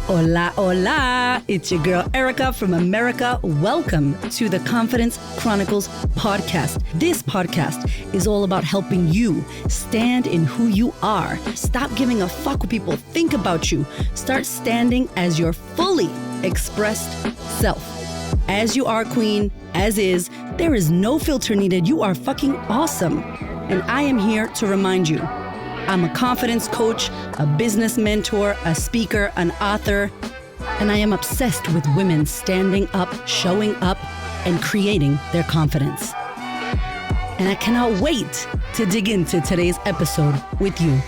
Hola, hola. It's your girl Erica from America. Welcome to the Confidence Chronicles podcast. This podcast is all about helping you stand in who you are. Stop giving a fuck what people think about you. Start standing as your fully expressed self. As you are, queen, as is. There is no filter needed. You are fucking awesome. And I am here to remind you, I'm a confidence coach, a business mentor, a speaker, an author, and I am obsessed with women standing up, showing up, and creating their confidence. And I cannot wait to dig into today's episode with you.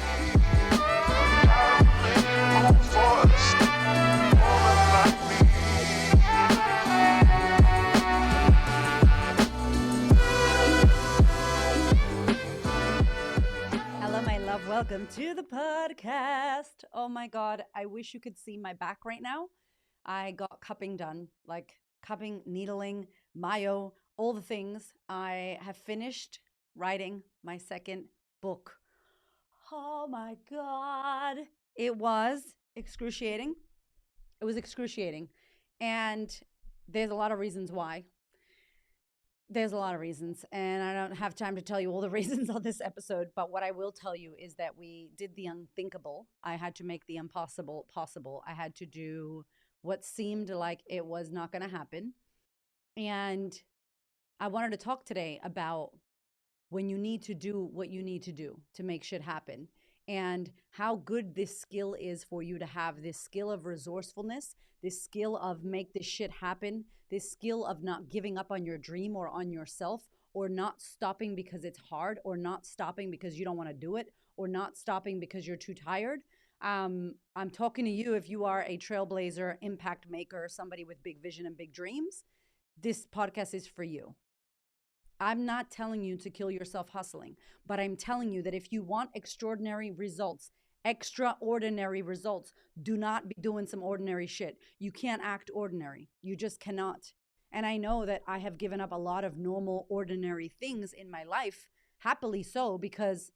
Welcome to the podcast. Oh my God, I wish you could see my back right now. I got cupping done, like cupping, needling, myo, all the things. I have finished writing my second book. Oh my God. It was excruciating. And there's a lot of reasons why. And I don't have time to tell you all the reasons on this episode, but what I will tell you is that we did the unthinkable. I had to make the impossible possible. I had to do what seemed like it was not going to happen. And I wanted to talk today about when you need to do what you need to do to make shit happen, and how good this skill is for you to have, this skill of resourcefulness, this skill of make this shit happen, this skill of not giving up on your dream or on yourself, or not stopping because it's hard, or not stopping because you don't want to do it, or not stopping because you're too tired. I'm talking to you if you are a trailblazer, impact maker, somebody with big vision and big dreams. This podcast is for you. I'm not telling you to kill yourself hustling, but I'm telling you that if you want extraordinary results, do not be doing some ordinary shit. You can't act ordinary. You just cannot. And I know that I have given up a lot of normal, ordinary things in my life, happily so, because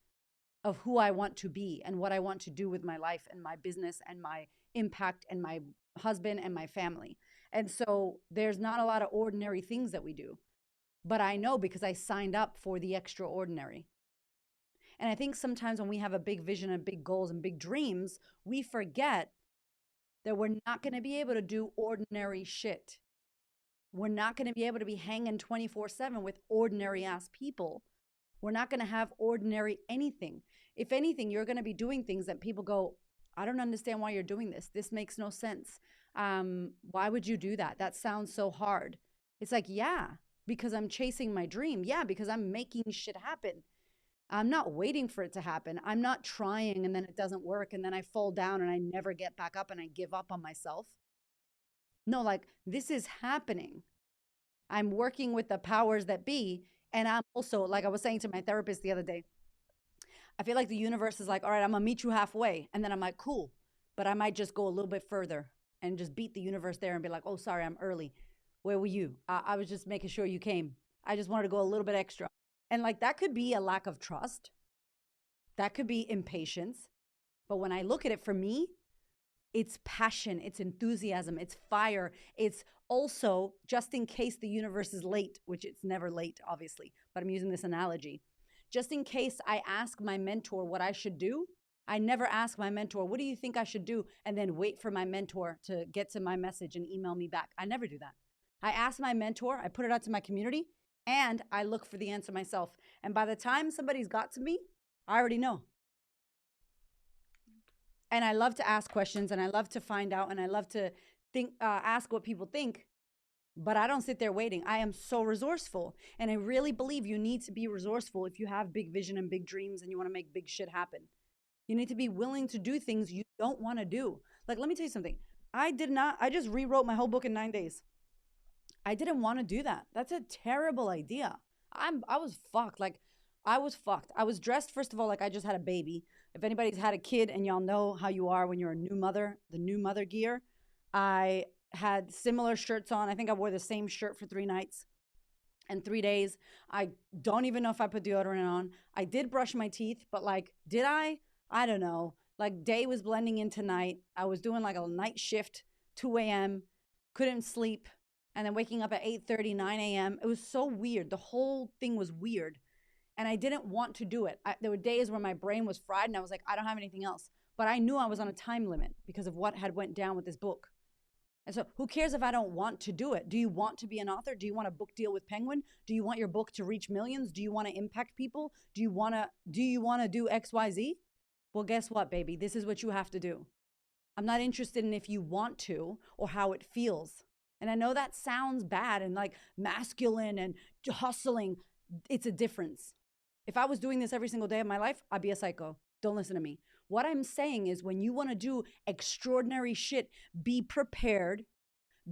of who I want to be and what I want to do with my life and my business and my impact and my husband and my family. And so there's not a lot of ordinary things that we do. But I know because I signed up for the extraordinary. And I think sometimes when we have a big vision and big goals and big dreams, we forget that we're not going to be able to do ordinary shit. We're not going to be able to be hanging 24/7 with ordinary ass people. We're not going to have ordinary anything. If anything, you're going to be doing things that people go, I don't understand why you're doing this. This makes no sense. Why would you do that? That sounds so hard. It's like, yeah, because I'm chasing my dream. Yeah, because I'm making shit happen. I'm not waiting for it to happen. I'm not trying and then it doesn't work and then I fall down and I never get back up and I give up on myself. No, like this is happening. I'm working with the powers that be. And I'm also, like I was saying to my therapist the other day, I feel like the universe is like, all right, I'm gonna meet you halfway. And then I'm like, cool, but I might just go a little bit further and just beat the universe there and be like, oh, sorry, I'm early. Where were you? I was just making sure you came. I just wanted to go a little bit extra. And like that could be a lack of trust. That could be impatience. But when I look at it, for me, it's passion, it's enthusiasm, it's fire. It's also just in case the universe is late, which it's never late, obviously, but I'm using this analogy. Just in case I ask my mentor what I should do, I never ask my mentor, what do you think I should do? And then wait for my mentor to get to my message and email me back. I never do that. I ask my mentor, I put it out to my community, and I look for the answer myself. And by the time somebody's got to me, I already know. And I love to ask questions and I love to find out and I love to think, ask what people think, but I don't sit there waiting. I am so resourceful. And I really believe you need to be resourceful if you have big vision and big dreams and you want to make big shit happen. You need to be willing to do things you don't want to do. Like, let me tell you something. I just rewrote my whole book in 9 days. I didn't want to do that. That's a terrible idea. I was fucked. I was dressed, first of all, like I just had a baby. If anybody's had a kid and y'all know how you are when you're a new mother, the new mother gear, I had similar shirts on. I think I wore the same shirt for 3 nights and 3 days. I don't even know if I put deodorant on. I did brush my teeth, but did I? I don't know. Like day was blending into night. I was doing like a night shift, 2 a.m., couldn't sleep, and then waking up at 8:30, 9 a.m. It was so weird. The whole thing was weird. And I didn't want to do it. There were days where my brain was fried and I was like, I don't have anything else. But I knew I was on a time limit because of what had went down with this book. And so who cares if I don't want to do it? Do you want to be an author? Do you want a book deal with Penguin? Do you want your book to reach millions? Do you want to impact people? Do you want to do XYZ? Well, guess what, baby? This is what you have to do. I'm not interested in if you want to or how it feels. And I know that sounds bad and like masculine and hustling. It's a difference. If I was doing this every single day of my life, I'd be a psycho. Don't listen to me. What I'm saying is when you want to do extraordinary shit, be prepared.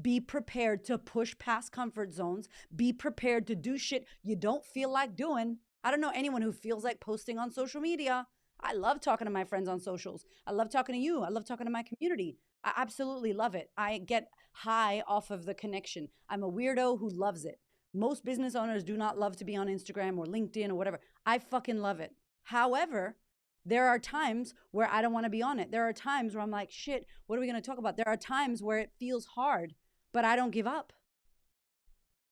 Be prepared to push past comfort zones. Be prepared to do shit you don't feel like doing. I don't know anyone who feels like posting on social media. I love talking to my friends on socials. I love talking to you. I love talking to my community. I absolutely love it. I get high off of the connection. I'm a weirdo who loves it. Most business owners do not love to be on Instagram or LinkedIn or whatever. I fucking love it. However, there are times where I don't want to be on it. There are times where I'm like, shit, what are we going to talk about? There are times where it feels hard, but I don't give up.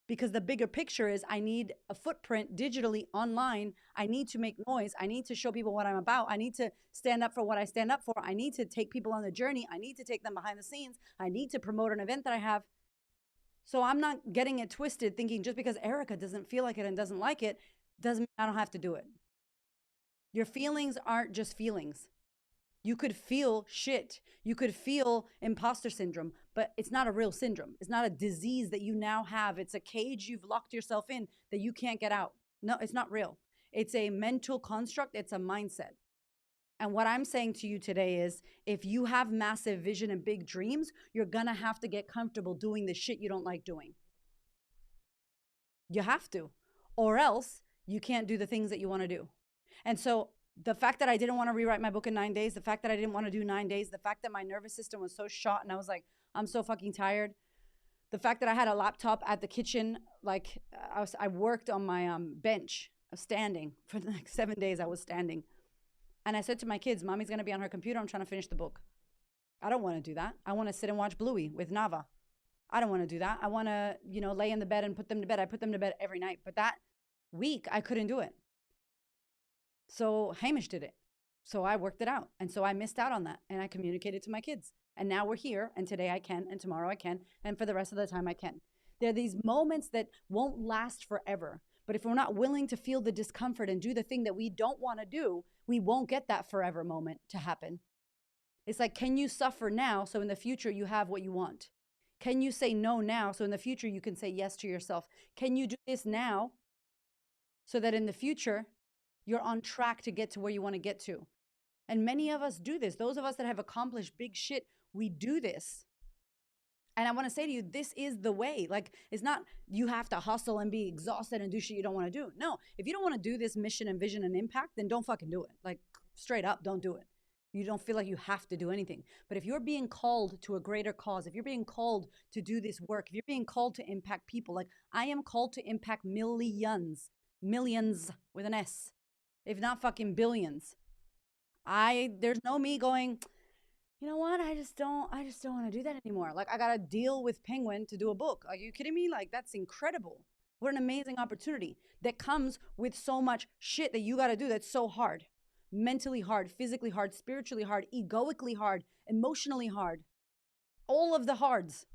Because the bigger picture is I need a footprint digitally online. I need to make noise. I need to show people what I'm about. I need to stand up for what I stand up for. I need to take people on the journey. I need to take them behind the scenes. I need to promote an event that I have. So I'm not getting it twisted thinking just because Erica doesn't feel like it and doesn't like it, doesn't mean I don't have to do it. Your feelings aren't just feelings. You could feel shit. You could feel imposter syndrome, but it's not a real syndrome. It's not a disease that you now have. It's a cage you've locked yourself in that you can't get out. No, it's not real. It's a mental construct. It's a mindset. And what I'm saying to you today is if you have massive vision and big dreams, you're going to have to get comfortable doing the shit you don't like doing. You have to, or else you can't do the things that you want to do. And so the fact that I didn't want to rewrite my book in 9 days, the fact that I didn't want to do 9 days, the fact that my nervous system was so shot and I was like, I'm so fucking tired. The fact that I had a laptop at the kitchen, like I worked on my bench, standing for the next 7 days. I was standing. And I said to my kids, Mommy's going to be on her computer. I'm trying to finish the book. I don't want to do that. I want to sit and watch Bluey with Nava. I don't want to do that. I want to, lay in the bed and put them to bed. I put them to bed every night. But that week, I couldn't do it. So Hamish did it. So I worked it out. And so I missed out on that. And I communicated to my kids. And now we're here. And today I can. And tomorrow I can. And for the rest of the time I can. There are these moments that won't last forever. But if we're not willing to feel the discomfort and do the thing that we don't want to do, we won't get that forever moment to happen. It's like, can you suffer now so in the future you have what you want? Can you say no now so in the future you can say yes to yourself? Can you do this now so that in the future you're on track to get to where you want to get to? And many of us do this. Those of us that have accomplished big shit, we do this. And I want to say to you, this is the way. Like, it's not you have to hustle and be exhausted and do shit you don't want to do. No, if you don't want to do this mission and vision and impact, then don't fucking do it. Like, straight up, don't do it. You don't feel like you have to do anything. But if you're being called to a greater cause, if you're being called to do this work, if you're being called to impact people, like I am called to impact millions with an S, if not fucking billions. There's no me going, you know what? I just don't want to do that anymore. Like I got to deal with Penguin to do a book. Are you kidding me? Like that's incredible. What an amazing opportunity that comes with so much shit that you got to do. That's so hard, mentally hard, physically hard, spiritually hard, egoically hard, emotionally hard, all of the hards.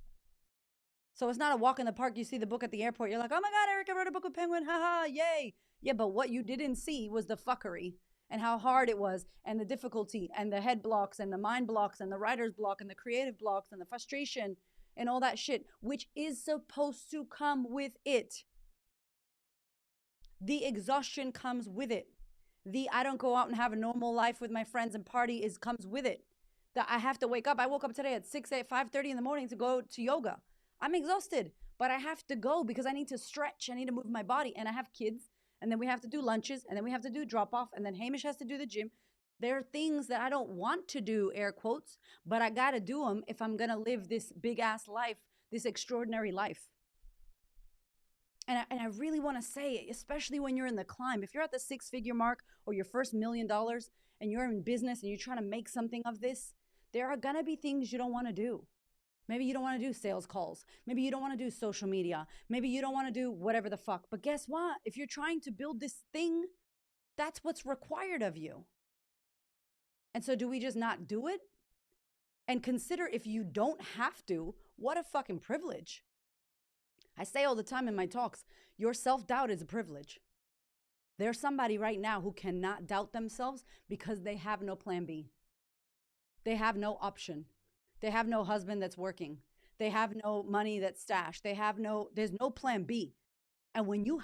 So it's not a walk in the park. You see the book at the airport. You're like, oh my God, Erica wrote a book with Penguin. Haha, yay. Yeah. But what you didn't see was the fuckery. And how hard it was, and the difficulty, and the head blocks, and the mind blocks, and the writer's block, and the creative blocks, and the frustration, and all that shit, which is supposed to come with it. The exhaustion comes with it. I don't go out and have a normal life with my friends and party comes with it. That I have to wake up. I woke up today at 5:30 in the morning to go to yoga. I'm exhausted, but I have to go because I need to stretch. I need to move my body, and I have kids. And then we have to do lunches, and then we have to do drop off, and then Hamish has to do the gym. There are things that I don't want to do, air quotes, but I got to do them if I'm going to live this big ass life, this extraordinary life. And I really want to say, especially when you're in the climb, if you're at the 6-figure mark or your first $1 million and you're in business and you're trying to make something of this, there are going to be things you don't want to do. Maybe you don't want to do sales calls. Maybe you don't want to do social media. Maybe you don't want to do whatever the fuck. But guess what? If you're trying to build this thing, that's what's required of you. And so do we just not do it? And consider, if you don't have to, what a fucking privilege. I say all the time in my talks, your self-doubt is a privilege. There's somebody right now who cannot doubt themselves because they have no plan B. They have no option. They have no husband that's working. They have no money that's stashed. There's no plan B. And when you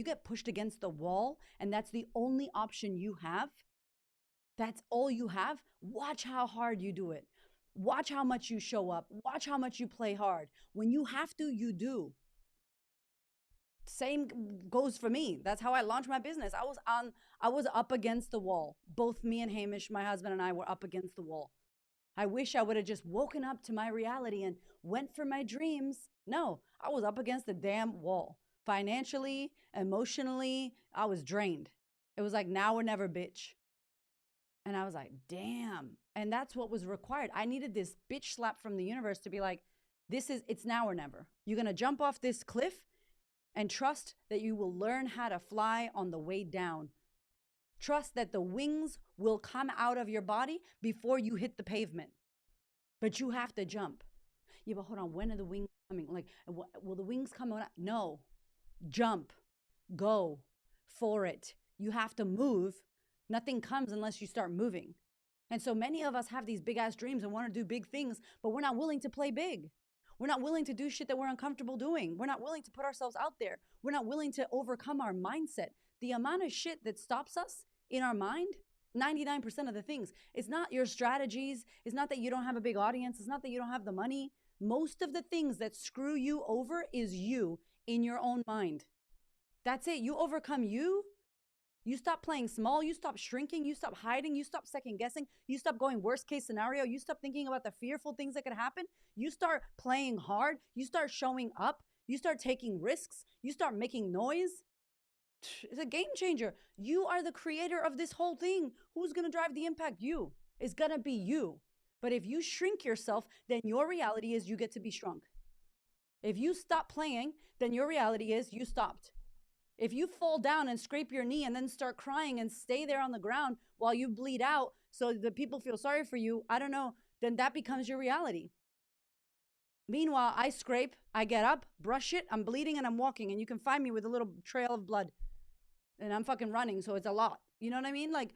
get pushed against the wall and that's the only option you have, that's all you have, watch how hard you do it. Watch how much you show up. Watch how much you play hard. When you have to, you do. Same goes for me. That's how I launched my business. I was up against the wall. Both me and Hamish, my husband, and I were up against the wall. I wish I would have just woken up to my reality and went for my dreams. No, I was up against the damn wall. Financially, emotionally, I was drained. It was like, now or never, bitch. And I was like, damn. And that's what was required. I needed this bitch slap from the universe to be like, it's now or never. You're going to jump off this cliff and trust that you will learn how to fly on the way down. Trust that the wings will come out of your body before you hit the pavement. But you have to jump. Yeah, but hold on. When are the wings coming? Like, will the wings come out? No. Jump. Go for it. You have to move. Nothing comes unless you start moving. And so many of us have these big ass dreams and want to do big things, but we're not willing to play big. We're not willing to do shit that we're uncomfortable doing. We're not willing to put ourselves out there. We're not willing to overcome our mindset. The amount of shit that stops us in our mind, 99% of the things, it's not your strategies. It's not that you don't have a big audience. It's not that you don't have the money. Most of the things that screw you over is you in your own mind. That's it. You overcome you. You stop playing small. You stop shrinking. You stop hiding. You stop second guessing. You stop going worst case scenario. You stop thinking about the fearful things that could happen. You start playing hard. You start showing up. You start taking risks. You start making noise. It's a game changer. You are the creator of this whole thing. Who's going to drive the impact? You. It's going to be you. But if you shrink yourself, then your reality is you get to be shrunk. If you stop playing, then your reality is you stopped. If you fall down and scrape your knee and then start crying and stay there on the ground while you bleed out so that people feel sorry for you, I don't know, then that becomes your reality. Meanwhile, I scrape, I get up, brush it, I'm bleeding and I'm walking, and you can find me with a little trail of blood. And I'm fucking running, so it's a lot. You know what I mean? Like,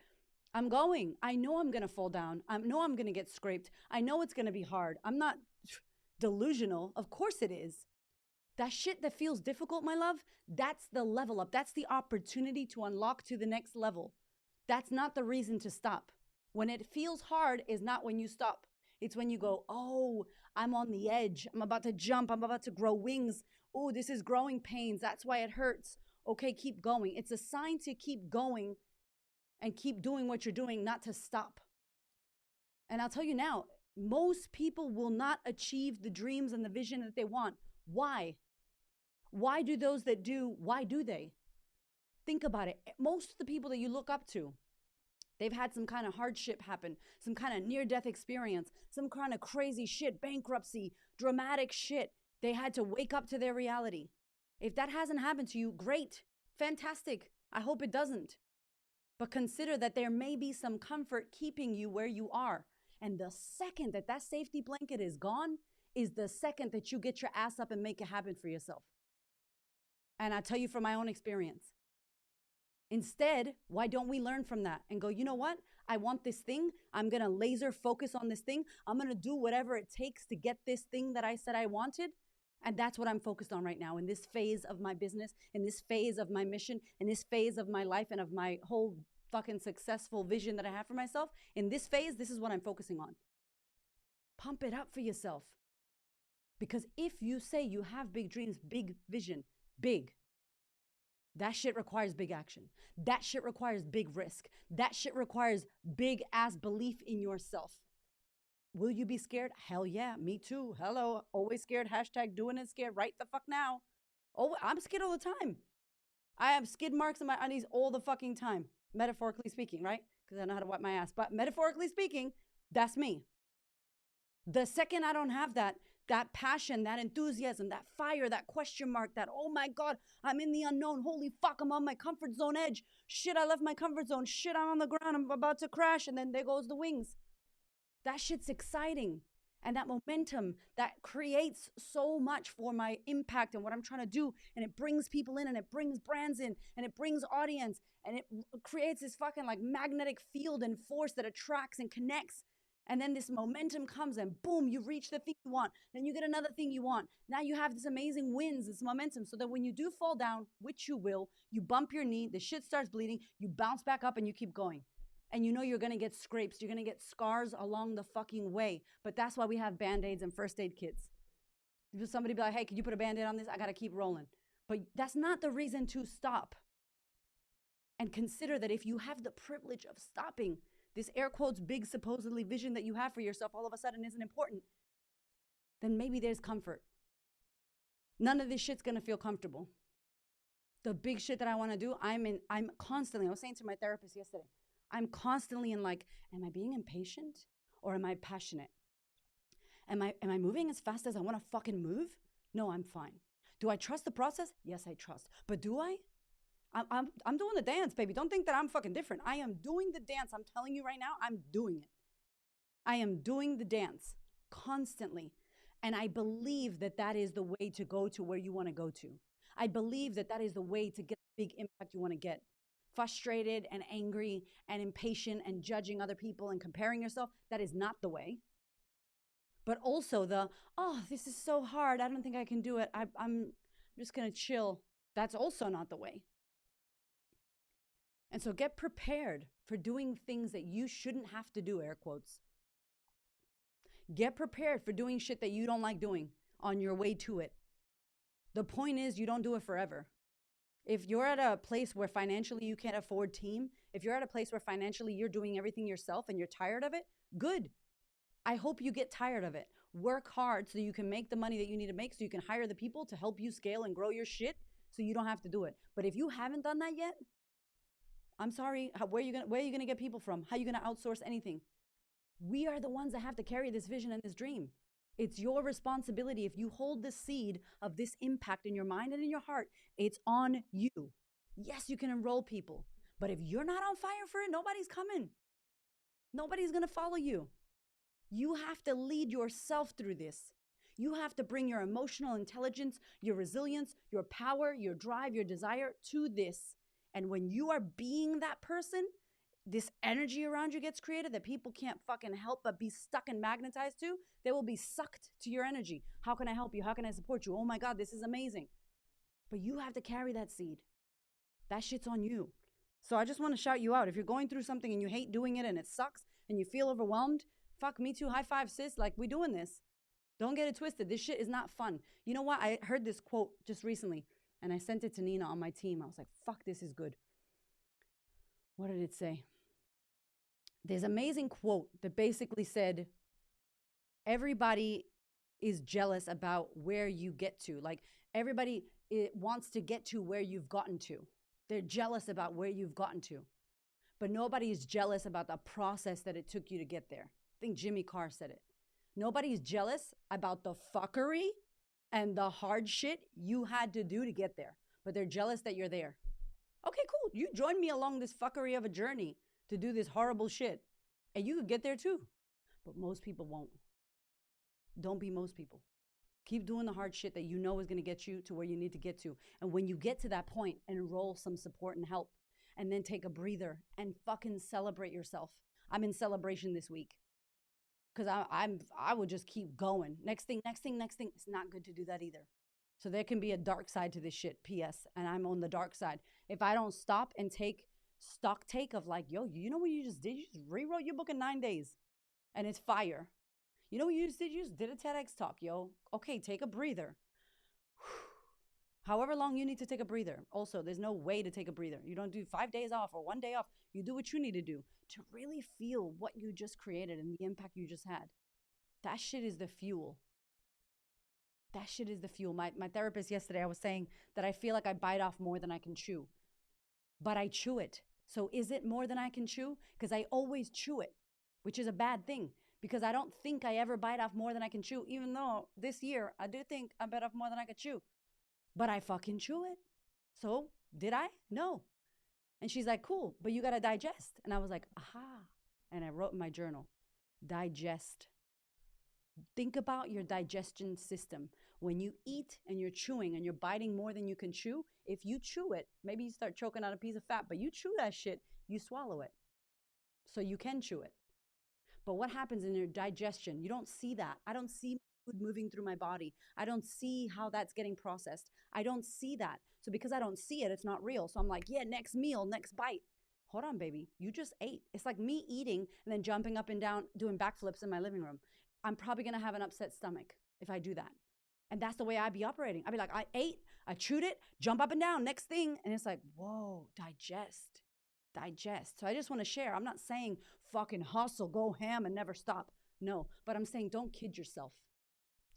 I'm going. I know I'm going to fall down. I know I'm going to get scraped. I know it's going to be hard. I'm not delusional. Of course it is. That shit that feels difficult, my love, that's the level up. That's the opportunity to unlock to the next level. That's not the reason to stop. When it feels hard is not when you stop. It's when you go, oh, I'm on the edge. I'm about to jump. I'm about to grow wings. Oh, this is growing pains. That's why it hurts. Okay, keep going. It's a sign to keep going and keep doing what you're doing, not to stop. And I'll tell you now, most people will not achieve the dreams and the vision that they want. Why? Why do those that do, why do they? Think about it. Most of the people that you look up to, they've had some kind of hardship happen, some kind of near-death experience, some kind of crazy shit, bankruptcy, dramatic shit. They had to wake up to their reality. If that hasn't happened to you, great, fantastic. I hope it doesn't. But consider that there may be some comfort keeping you where you are. And the second that that safety blanket is gone is the second that you get your ass up and make it happen for yourself. And I tell you from my own experience. Instead, why don't we learn from that and go, you know what? I want this thing. I'm going to laser focus on this thing. I'm going to do whatever it takes to get this thing that I said I wanted. And that's what I'm focused on right now in this phase of my business, in this phase of my mission, in this phase of my life and of my whole fucking successful vision that I have for myself. In this phase, this is what I'm focusing on. Pump it up for yourself. Because if you say you have big dreams, big vision, big, that shit requires big action. That shit requires big risk. That shit requires big ass belief in yourself. Will you be scared? Hell yeah, me too. Hello, always scared. Hashtag doing it scared right the fuck now. Oh, I'm scared all the time. I have skid marks on my undies all the fucking time, metaphorically speaking, right? because I know how to wipe my ass. But metaphorically speaking, that's me. The second I don't have that passion, that enthusiasm, that fire, that question mark, that, oh my God, I'm in the unknown. Holy fuck, I'm on my comfort zone edge. Shit, I left my comfort zone. Shit, I'm on the ground. I'm about to crash. And then there goes the wings. That shit's exciting. And that momentum that creates so much for my impact and what I'm trying to do. And it brings people in and it brings brands in and it brings audience and it creates this fucking like magnetic field and force that attracts and connects. And then this momentum comes and boom, you reach the thing you want. Then you get another thing you want. Now you have this amazing wins, this momentum, so that when you do fall down, which you will, you bump your knee, the shit starts bleeding, you bounce back up and you keep going. And you know you're going to get scrapes. You're going to get scars along the fucking way. But that's why we have Band-Aids and first aid kits. Somebody be like, hey, can you put a Band-Aid on this? I got to keep rolling. But that's not the reason to stop. And consider that if you have the privilege of stopping, this air quotes big supposedly vision that you have for yourself all of a sudden isn't important, then maybe there's comfort. None of this shit's going to feel comfortable. The big shit that I want to do, I'm constantly, I was saying to my therapist yesterday, I'm constantly in like, am I being impatient or am I passionate? Am I moving as fast as I want to fucking move? No, I'm fine. Do I trust the process? Yes, I trust. But do I? I'm doing the dance, baby. Don't think that I'm fucking different. I am doing the dance. I'm telling you right now, I'm doing it. I am doing the dance constantly. And I believe that that is the way to go to where you want to go to. I believe that that is the way to get the big impact you want to get. Frustrated and angry and impatient and judging other people and comparing yourself, that is not the way. But also this is so hard. I don't think I can do it. I'm just going to chill. That's also not the way. And so get prepared for doing things that you shouldn't have to do, air quotes. Get prepared for doing shit that you don't like doing on your way to it. The point is, you don't do it forever. If you're at a place where financially you can't afford team, if you're at a place where financially you're doing everything yourself and you're tired of it, good. I hope you get tired of it. Work hard so you can make the money that you need to make, so you can hire the people to help you scale and grow your shit so you don't have to do it. But if you haven't done that yet, I'm sorry, where are you going to get people from? How are you going to outsource anything? We are the ones that have to carry this vision and this dream. It's your responsibility. If you hold the seed of this impact in your mind and in your heart, it's on you. Yes, you can enroll people, but if you're not on fire for it, nobody's coming. Nobody's going to follow you. You have to lead yourself through this. You have to bring your emotional intelligence, your resilience, your power, your drive, your desire to this. And when you are being that person, this energy around you gets created that people can't fucking help but be stuck and magnetized to. They will be sucked to your energy. How can I help you? How can I support you? Oh my God, this is amazing. But you have to carry that seed. That shit's on you. So I just want to shout you out. If you're going through something and you hate doing it and it sucks and you feel overwhelmed, fuck, me too. High five, sis. Like, we doing this. Don't get it twisted. This shit is not fun. You know what? I heard this quote just recently and I sent it to Nina on my team. I was like, fuck, this is good. What did it say? There's an amazing quote that basically said, everybody is jealous about where you get to. Like, everybody wants to get to where you've gotten to. They're jealous about where you've gotten to. But nobody is jealous about the process that it took you to get there. I think Jimmy Carr said it. Nobody's jealous about the fuckery and the hard shit you had to do to get there. But they're jealous that you're there. Okay, cool. You joined me along this fuckery of a journey to do this horrible shit. And you could get there too. But most people won't. Don't be most people. Keep doing the hard shit that you know is going to get you to where you need to get to. And when you get to that point, enroll some support and help. And then take a breather and fucking celebrate yourself. I'm in celebration this week. Because I would just keep going. Next thing. It's not good to do that either. So there can be a dark side to this shit, P.S. And I'm on the dark side. If I don't stop and take stock take of like, yo, you know what you just did? You just rewrote your book in 9 days. And it's fire. You know what you just did? You just did a TEDx talk, yo. Okay, take a breather. However long you need to take a breather. Also, there's no way to take a breather. You don't do 5 days off or 1 day off. You do what you need to do to really feel what you just created and the impact you just had. That shit is the fuel. That shit is the fuel. My therapist yesterday, I was saying that I feel like I bite off more than I can chew. But I chew it. So is it more than I can chew? Because I always chew it, which is a bad thing, because I don't think I ever bite off more than I can chew, even though this year I do think I bit off more than I could chew. But I fucking chew it. So did I? No. And she's like, cool, but you got to digest. And I was like, aha. And I wrote in my journal, digest. Think about your digestion system. When you eat and you're chewing and you're biting more than you can chew, if you chew it, maybe you start choking on a piece of fat, but you chew that shit, you swallow it. So you can chew it. But what happens in your digestion? You don't see that. I don't see food moving through my body. I don't see how that's getting processed. I don't see that. So because I don't see it, it's not real. So I'm like, yeah, next meal, next bite. Hold on, baby. You just ate. It's like me eating and then jumping up and down, doing backflips in my living room. I'm probably going to have an upset stomach if I do that. And that's the way I'd be operating. I'd be like, I ate, I chewed it, jump up and down, next thing. And it's like, whoa, digest. So I just want to share. I'm not saying fucking hustle, go ham and never stop. No, but I'm saying don't kid yourself.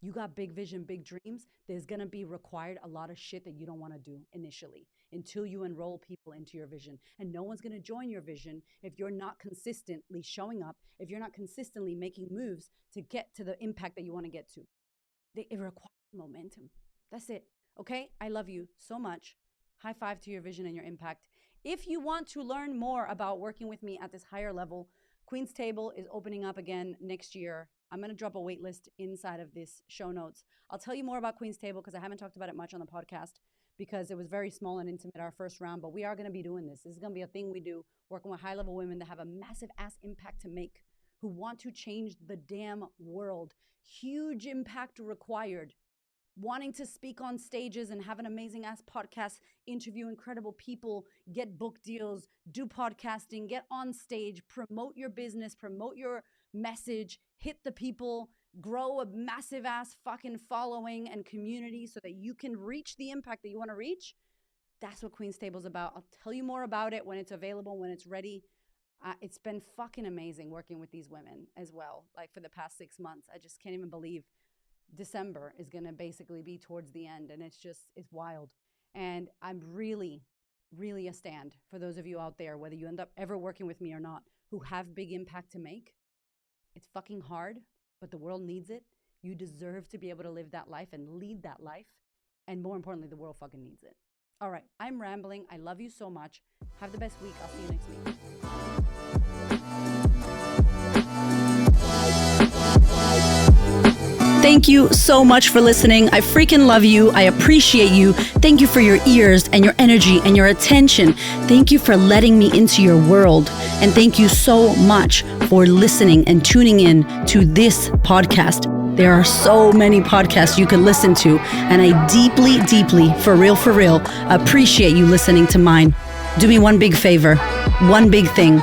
You got big vision, big dreams. There's going to be required a lot of shit that you don't want to do initially until you enroll people into your vision. And no one's going to join your vision if you're not consistently showing up, if you're not consistently making moves to get to the impact that you want to get to. It requires momentum. That's it. Okay? I love you so much. High five to your vision and your impact. If you want to learn more about working with me at this higher level, Queen's Table is opening up again next year. I'm going to drop a wait list inside of this show notes. I'll tell you more about Queen's Table because I haven't talked about it much on the podcast because it was very small and intimate our first round, but we are going to be doing this. This is going to be a thing we do, working with high-level women that have a massive ass impact to make, who want to change the damn world. Huge impact required. Wanting to speak on stages and have an amazing ass podcast, interview incredible people, get book deals, do podcasting, get on stage, promote your business, promote your message, hit the people, grow a massive ass fucking following and community so that you can reach the impact that you want to reach. That's what Queen's Table is about. I'll tell you more about it when it's available, when it's ready. It's been fucking amazing working with these women as well. Like for the past 6 months, I just can't even believe December is going to basically be towards the end. And it's wild. And I'm really, really a stand for those of you out there, whether you end up ever working with me or not, who have big impact to make. It's fucking hard, but the world needs it. You deserve to be able to live that life and lead that life. And more importantly, the world fucking needs it. All right, I'm rambling. I love you so much. Have the best week. I'll see you next week. Thank you so much for listening. I freaking love you. I appreciate you. Thank you for your ears and your energy and your attention. Thank you for letting me into your world. And thank you so much for listening and tuning in to this podcast. There are so many podcasts you can listen to, and I deeply, deeply, for real, appreciate you listening to mine. Do me one big favor, one big thing.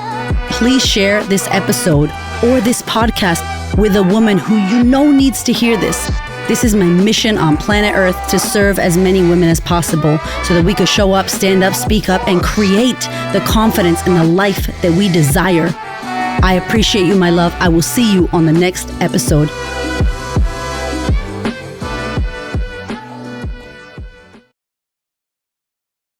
Please share this episode or this podcast with a woman who you know needs to hear this. This is my mission on planet Earth, to serve as many women as possible so that we could show up, stand up, speak up, and create the confidence and the life that we desire. I appreciate you, my love. I will see you on the next episode.